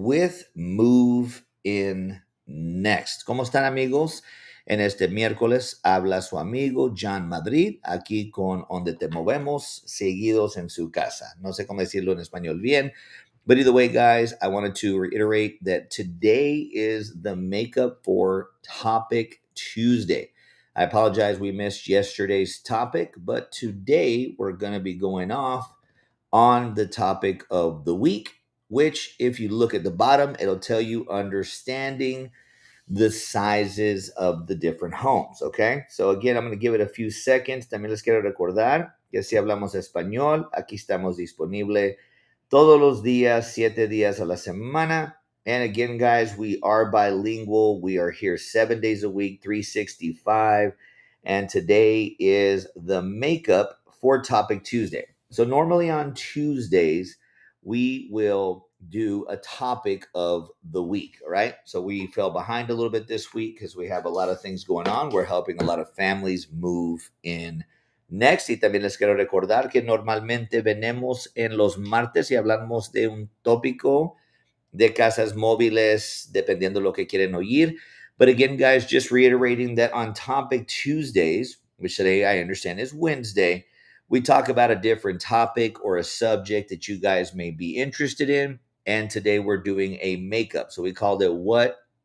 with Move In Next. ¿Cómo están, amigos? En este miércoles habla su amigo John Madrid, aquí con Donde Te Movemos, seguidos en su casa. No sé cómo decirlo en español bien, but either way, guys, I wanted to reiterate that today is the makeup for Topic Tuesday. I apologize we missed yesterday's topic, but today we're going to be going off on the topic of the week, which, if you look at the bottom, it'll tell you understanding the sizes of the different homes, okay? So again, I'm going to give it a few seconds. También les quiero recordar que si hablamos español, aquí estamos disponible todos los días, 7 días a la semana. And again, guys, we are bilingual. We are here 7 days a week, 365. And today is the makeup for Topic Tuesday. So normally on Tuesdays, we will do a topic of the week, all right? So we fell behind a little bit this week because we have a lot of things going on. We're helping a lot of families move in next. Y también les quiero recordar que normalmente venimos en los martes y hablamos de un tópico de casas móviles, dependiendo lo que quieren oír. But again, guys, just reiterating that on Topic Tuesdays, which today I understand is Wednesday, we talk about a different topic or a subject that you guys may be interested in. And today we're doing a makeup. So we called it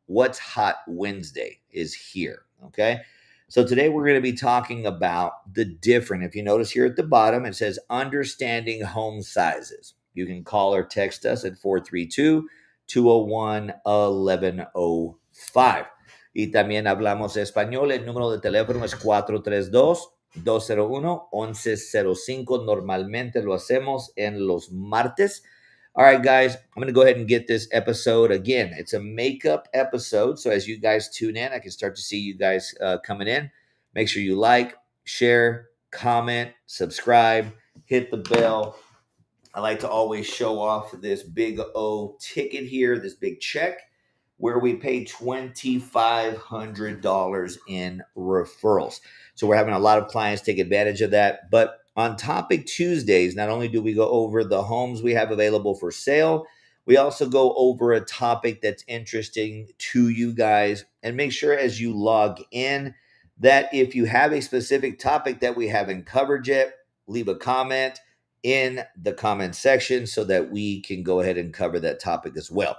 What's Hot Wednesday is here, okay? So today we're going to be talking about the different, if you notice here at the bottom, it says understanding home sizes. You can call or text us at 432-201-1105. Y también hablamos español. El número de teléfono es 432-201-1105. Normalmente lo hacemos en los martes. All right, guys, I'm going to go ahead and get this episode. Again, it's a makeup episode. So as you guys tune in, I can start to see you guys coming in. Make sure you like, share, comment, subscribe, hit the bell. I like to always show off this big O ticket here, this big check, where we pay $2,500 in referrals. So we're having a lot of clients take advantage of that. But on Topic Tuesdays, not only do we go over the homes we have available for sale, we also go over a topic that's interesting to you guys. And make sure as you log in that if you have a specific topic that we haven't covered yet, leave a comment in the comment section so that we can go ahead and cover that topic as well.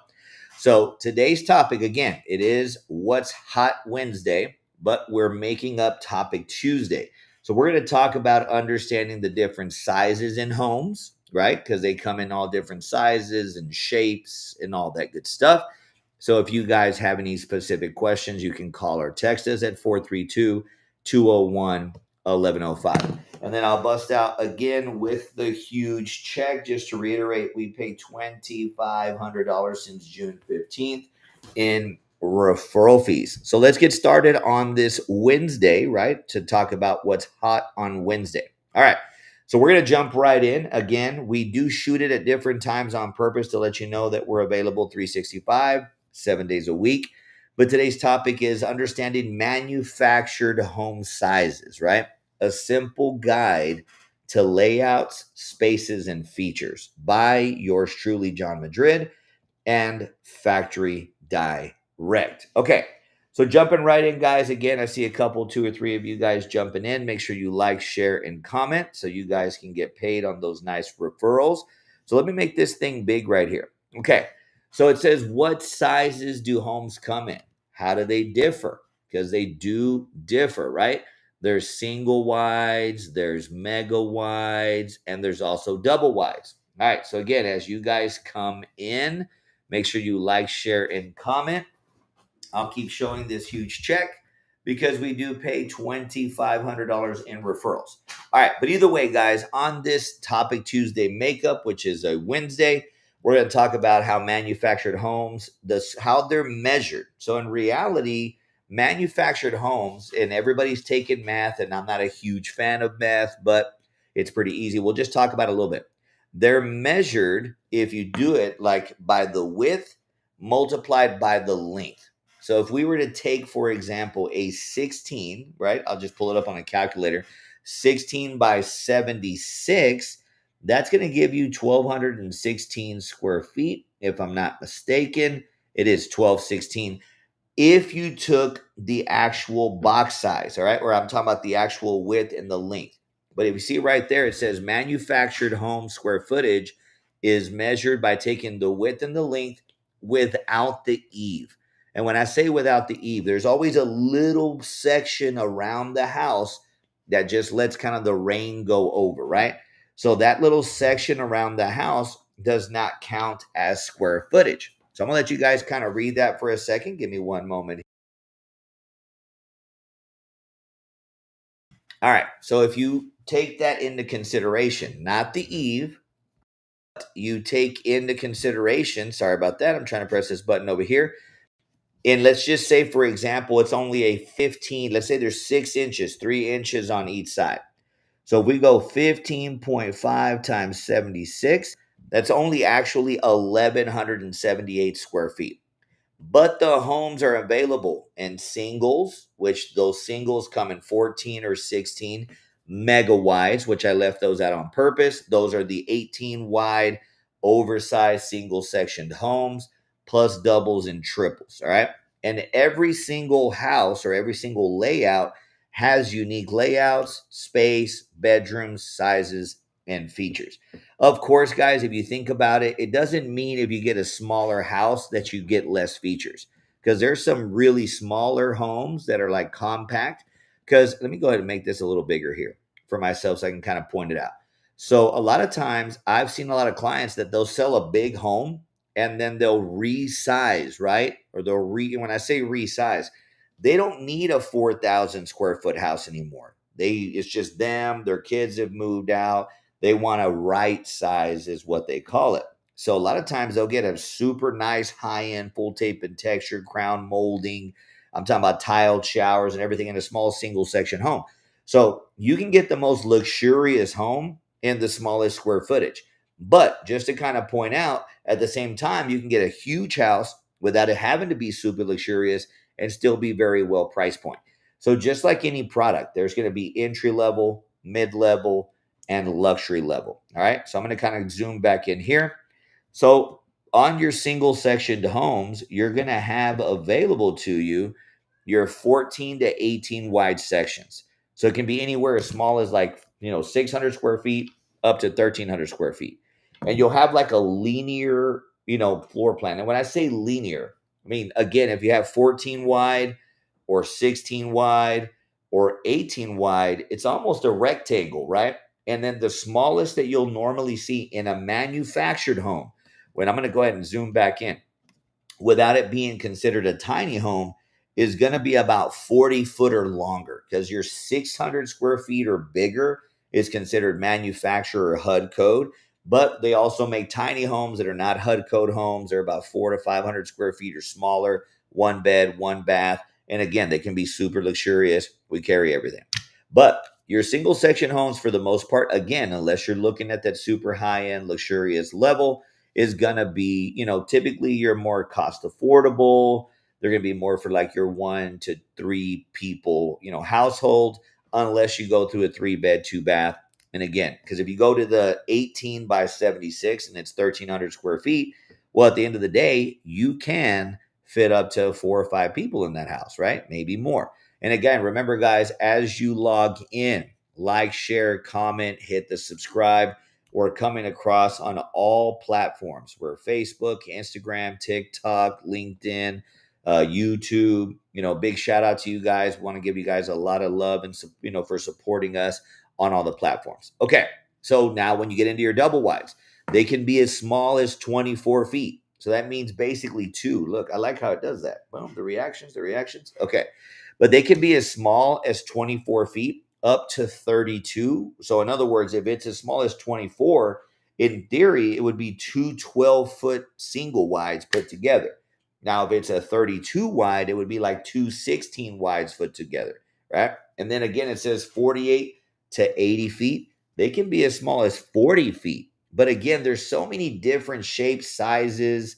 So today's topic, again, it is What's Hot Wednesday, but we're making up Topic Tuesday. So we're going to talk about understanding the different sizes in homes, right? Because they come in all different sizes and shapes and all that good stuff. So if you guys have any specific questions, you can call or text us at 432-201-1105. And then I'll bust out again with the huge check. Just to reiterate, we paid $2,500 since June 15th in referral fees. So let's get started on this Wednesday, right? To talk about what's hot on Wednesday. All right. So we're going to jump right in. Again, we do shoot it at different times on purpose to let you know that we're available 365, 7 days a week. But today's topic is understanding manufactured home sizes, right? A simple guide to layouts, spaces, and features by yours truly, John Madrid, and Factory Direct. Okay, so jumping right in, guys. Again, I see a couple, 2 or 3 of you guys jumping in. Make sure you like, share, and comment so you guys can get paid on those nice referrals. So let me make this thing big right here. Okay, so it says, what sizes do homes come in? How do they differ? Because they do differ, right? There's single wides, there's mega wides, and there's also double wides. All right, so again, as you guys come in, make sure you like, share, and comment. I'll keep showing this huge check because we do pay $2,500 in referrals. All right, but either way, guys, on this Topic Tuesday makeup, which is a Wednesday, we're going to talk about how manufactured homes, how they're measured. So in reality, manufactured homes, and everybody's taken math, and I'm not a huge fan of math, but it's pretty easy. We'll just talk about it a little bit. They're measured if you do it like by the width multiplied by the length. So if we were to take, for example, a 16, right? I'll just pull it up on a calculator. 16 by 76, that's going to give you 1,216 square feet if I'm not mistaken. It is 1216 if you took the actual box size, all right, or I'm talking about the actual width and the length. But if you see right there, it says manufactured home square footage is measured by taking the width and the length without the eave. And when I say without the eave, there's always a little section around the house that just lets kind of the rain go over, right? So that little section around the house does not count as square footage. So I'm gonna let you guys kind of read that for a second. Give me one moment. All right. So if you take that into consideration, not the eave, you take into consideration, sorry about that. I'm trying to press this button over here. And let's just say, for example, it's only a 15, let's say there's 6 inches, 3 inches on each side. So if we go 15.5 times 76, that's only actually 1,178 square feet. But the homes are available in singles, which those singles come in 14 or 16 mega wides, which I left those out on purpose. Those are the 18 wide, oversized single sectioned homes, plus doubles and triples. All right. And every single house or every single layout has unique layouts, space, bedrooms, sizes, and features. Of course, guys, if you think about it, it doesn't mean if you get a smaller house that you get less features, because there's some really smaller homes that are like compact. Because let me go ahead and make this a little bigger here for myself so I can kind of point it out. So a lot of times I've seen a lot of clients that they'll sell a big home and then they'll resize, right? Or when I say resize, they don't need a 4,000 square foot house anymore. It's just them, their kids have moved out, they want a right size, is what they call it. So a lot of times they'll get a super nice high end, full tape and textured crown molding. I'm talking about tiled showers and everything in a small single section home. So you can get the most luxurious home in the smallest square footage. But just to kind of point out, at the same time, you can get a huge house without it having to be super luxurious and still be very well price point. So just like any product, there's going to be entry level, mid level, and luxury level. All right. So I'm going to kind of zoom back in here. So on your single sectioned homes, you're going to have available to you your 14 to 18 wide sections. So it can be anywhere as small as 600 square feet up to 1,300 square feet. And you'll have like a linear, floor plan. And when I say linear, I mean, again, if you have 14 wide or 16 wide or 18 wide, it's almost a rectangle, right? And then the smallest that you'll normally see in a manufactured home, when I'm going to go ahead and zoom back in, without it being considered a tiny home, is going to be about 40 foot or longer, because your 600 square feet or bigger is considered manufacturer HUD code. But they also make tiny homes that are not HUD code homes. They're about 400 to 500 square feet or smaller, one bed, one bath. And again, they can be super luxurious. We carry everything. But your single section homes, for the most part, again, unless you're looking at that super high end luxurious level, is going to be, typically you're more cost affordable. They're going to be more for like your 1 to 3 people, household, unless you go through a 3-bed, 2-bath. And again, because if you go to the 18 by 76 and it's 1,300 square feet, well, at the end of the day, you can fit up to 4 or 5 people in that house, right? Maybe more. And again, remember, guys, as you log in, like, share, comment, hit the subscribe. We're coming across on all platforms. We're Facebook, Instagram, TikTok, LinkedIn, YouTube. Big shout out to you guys. Want to give you guys a lot of love and for supporting us on all the platforms. Okay, so now when you get into your double wides, they can be as small as 24 feet. So that means basically 2. Look, I like how it does that. Boom, the reactions. Okay, but they can be as small as 24 feet up to 32. So in other words, if it's as small as 24, in theory, it would be 2 12-foot single wides put together. Now, if it's a 32 wide, it would be like 2 16 wides put together, right? And then again, it says 48 to 80 feet. They can be as small as 40 feet. But again, there's so many different shapes, sizes,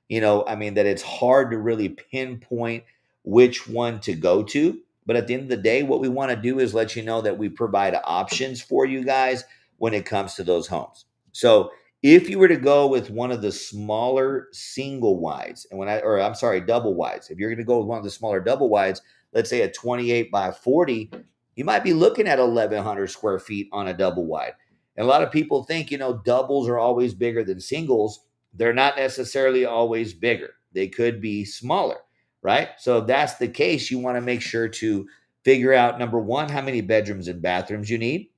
that it's hard to really pinpoint which one to go to. But at the end of the day, what we want to do is let you know that we provide options for you guys when it comes to those homes. So If you were to go with one of the smaller single wides, and double wides, if you're going to go with one of the smaller double wides, let's say a 28 by 40, you might be looking at 1,100 square feet on a double wide. And a lot of people think, doubles are always bigger than singles. They're not necessarily always bigger. They could be smaller, right? So if that's the case, you want to make sure to figure out, number one, how many bedrooms and bathrooms you need.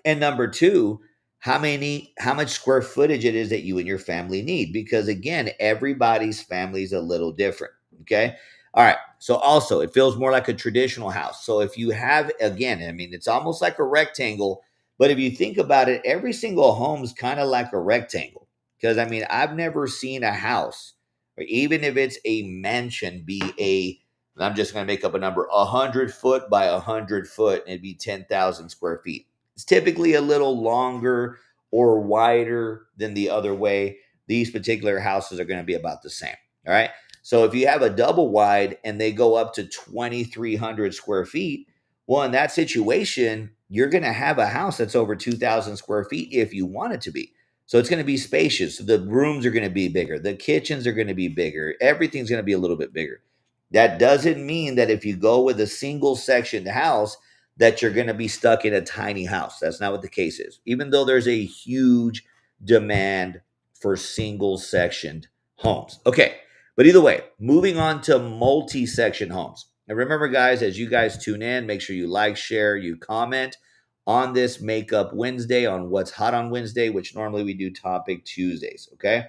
And number two, how much square footage it is that you and your family need. Because again, everybody's family is a little different. Okay. All right. So also, it feels more like a traditional house. So if you have, again, I mean, it's almost like a rectangle, but if you think about it, every single home is kind of like a rectangle. Because I mean, I've never seen a house, or even if it's a mansion, and I'm just going to make up a number, 100 foot by 100 foot, and it'd be 10,000 square feet. It's typically a little longer or wider than the other way. These particular houses are going to be about the same. All right. So if you have a double wide and they go up to 2,300 square feet, well, in that situation, you're going to have a house that's over 2,000 square feet if you want it to be. So it's going to be spacious. The rooms are going to be bigger. The kitchens are going to be bigger. Everything's going to be a little bit bigger. That doesn't mean that if you go with a single sectioned house, that you're going to be stuck in a tiny house. That's not what the case is. Even though there's a huge demand for single sectioned homes. Okay. But either way, moving on to multi-section homes. And remember, guys, as you guys tune in, make sure you like, share, you comment on this Makeup Wednesday, on What's Hot on Wednesday, which normally we do Topic Tuesdays. Okay.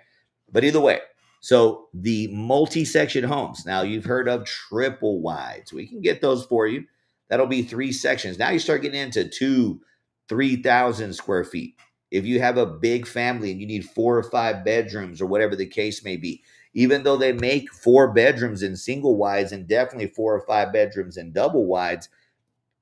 But either way, so the multi-section homes. Now you've heard of triple wides. We can get those for you. That'll be 3 sections. Now you start getting into 3,000 square feet. If you have a big family and you need 4 or 5 bedrooms or whatever the case may be, even though they make 4 bedrooms in single wides and definitely 4 or 5 bedrooms in double wides,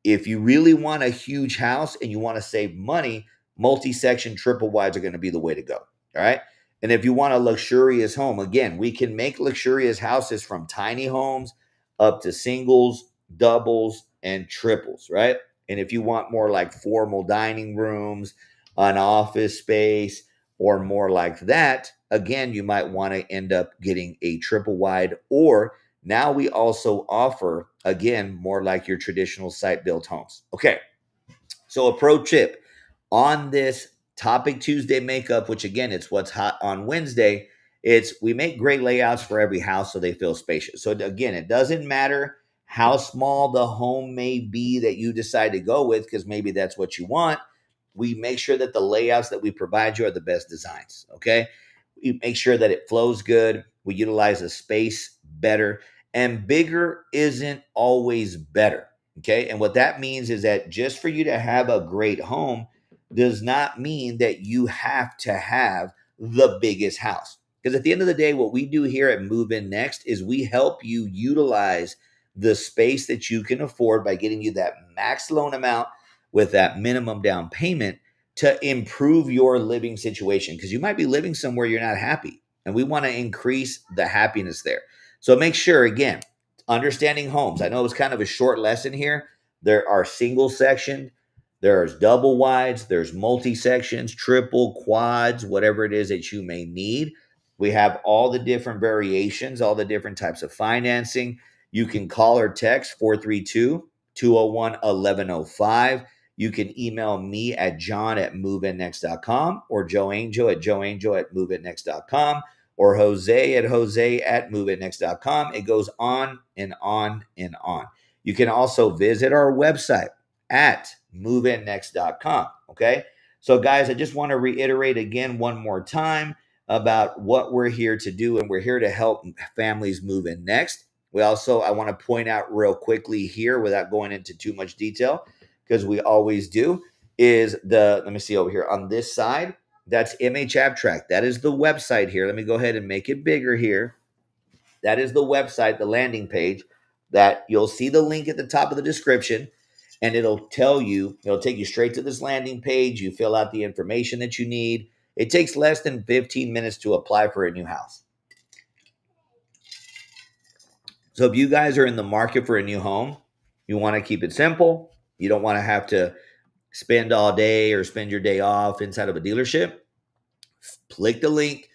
if you really want a huge house and you want to save money, multi-section triple wides are going to be the way to go. All right. And if you want a luxurious home, again, we can make luxurious houses from tiny homes up to singles, doubles, and triples, right? And if you want more like formal dining rooms, an office space, or more like that, again, you might want to end up getting a triple wide. Or now we also offer, again, more like your traditional site-built homes. Okay, so a pro tip on this Topic Tuesday makeup, which again, it's What's Hot on Wednesday, we make great layouts for every house so they feel spacious. So again, it doesn't matter how small the home may be that you decide to go with, because maybe that's what you want. We make sure that the layouts that we provide you are the best designs, okay? We make sure that it flows good. We utilize the space better. And bigger isn't always better, okay? And what that means is that just for you to have a great home does not mean that you have to have the biggest house. Because at the end of the day, what we do here at Move In Next is we help you utilize the space that you can afford by getting you that max loan amount with that minimum down payment to improve your living situation. Because you might be living somewhere you're not happy, and we want to increase the happiness there. So make sure, again, understanding homes. I know it's kind of a short lesson here. There are single sectioned, there's double wides, there's multi sections, triple, quads, whatever it is that you may need. We have all the different variations, all the different types of financing. You can call or text 432-201-1105. You can email me at john@moveinnext.com, or joeangel at joeangel@moveinnext.com, or jose@moveinnext.com. It goes on and on and on. You can also visit our website at moveinnext.com. Okay. So, guys, I just want to reiterate again one more time about what we're here to do, and we're here to help families move in next. I want to point out real quickly here, without going into too much detail, because we always do, is let me see over here on this side, that's MH Abstract. That is the website here. Let me go ahead and make it bigger here. That is the website, the landing page, that you'll see the link at the top of the description, and it'll take you straight to this landing page. You fill out the information that you need. It takes less than 15 minutes to apply for a new house. So if you guys are in the market for a new home, you want to keep it simple. You don't want to have to spend all day or spend your day off inside of a dealership. Click the link,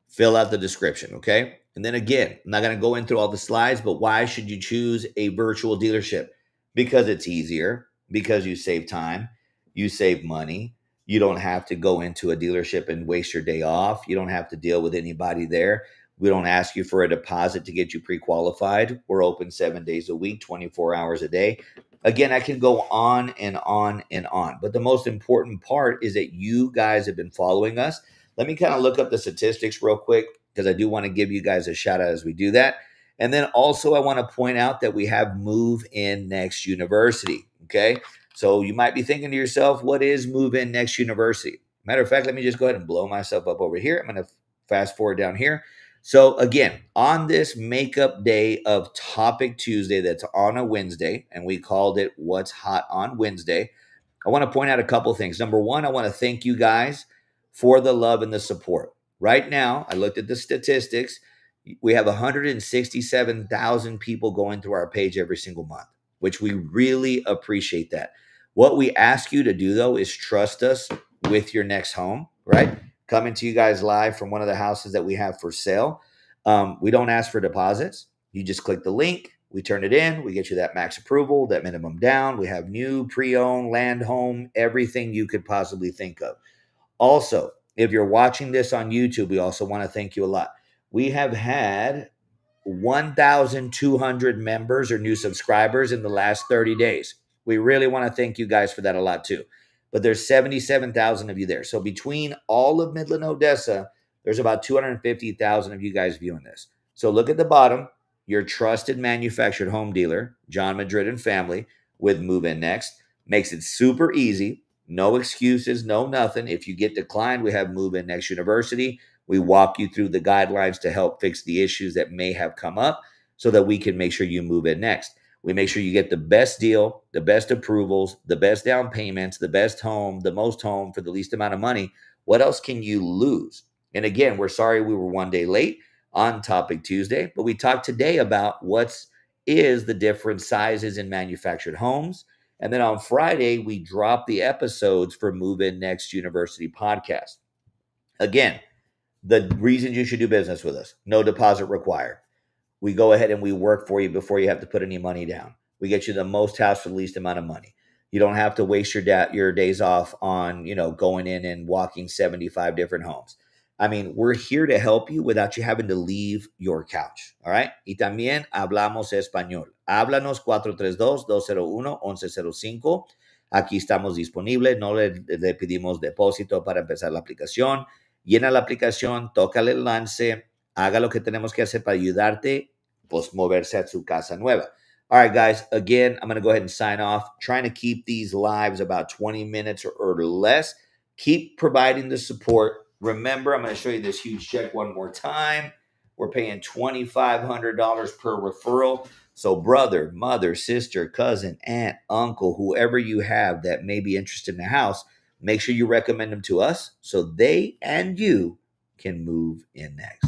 fill out the description, okay? And then again, I'm not going to go into all the slides, but why should you choose a virtual dealership? Because it's easier, because you save time, you save money. You don't have to go into a dealership and waste your day off. You don't have to deal with anybody there. We don't ask you for a deposit to get you pre-qualified. We're open 7 days a week, 24 hours a day. Again, I can go on and on and on. But the most important part is that you guys have been following us. Let me kind of look up the statistics real quick because I do want to give you guys a shout out as we do that. And then also I want to point out that we have Move In Next University, okay? So you might be thinking to yourself, what is Move In Next University? Matter of fact, let me just go ahead and blow myself up over here. I'm going to fast forward down here. So again, on this makeup day of Topic Tuesday, that's on a Wednesday, and we called it What's Hot on Wednesday, I want to point out a couple things. Number one, I want to thank you guys for the love and the support. Right now, I looked at the statistics. We have 167,000 people going through our page every single month, which we really appreciate that. What we ask you to do, though, is trust us with your next home, right? Coming to you guys live from one of the houses that we have for sale. We don't ask for deposits. You just click the link. We turn it in. We get you that max approval, that minimum down. We have new, pre-owned, land, home, everything you could possibly think of. Also, if you're watching this on YouTube, we also want to thank you a lot. We have had 1,200 members or new subscribers in the last 30 days. We really want to thank you guys for that a lot too. But there's 77,000 of you there. So between all of Midland, Odessa, there's about 250,000 of you guys viewing this. So look at the bottom, your trusted manufactured home dealer, John Madrid and family with Move In Next. Makes it super easy. No excuses, no nothing. If you get declined, we have Move In Next University. We walk you through the guidelines to help fix the issues that may have come up so that we can make sure you move in next. We make sure you get the best deal, the best approvals, the best down payments, the best home, the most home for the least amount of money. What else can you lose? And again, we're sorry we were 1 day late on Topic Tuesday, but we talked today about what is the different sizes in manufactured homes. And then on Friday, we drop the episodes for Move In Next University podcast. Again, the reasons you should do business with us: no deposit required. We go ahead and we work for you before you have to put any money down. We get you the most house for the least amount of money. You don't have to waste your days off on, going in and walking 75 different homes. I mean, we're here to help you without you having to leave your couch. All right. Y también hablamos español. Háblanos 432-201-1105. Aquí estamos disponibles. No le pedimos depósito para empezar la aplicación. Llena la aplicación, tócale el lance, haga lo que tenemos que hacer para ayudarte, pues moverse a su casa nueva. All right, guys, again, I'm going to go ahead and sign off. Trying to keep these lives about 20 minutes or less. Keep providing the support. Remember, I'm going to show you this huge check one more time. We're paying $2,500 per referral. So brother, mother, sister, cousin, aunt, uncle, whoever you have that may be interested in the house, make sure you recommend them to us so they and you can move in next.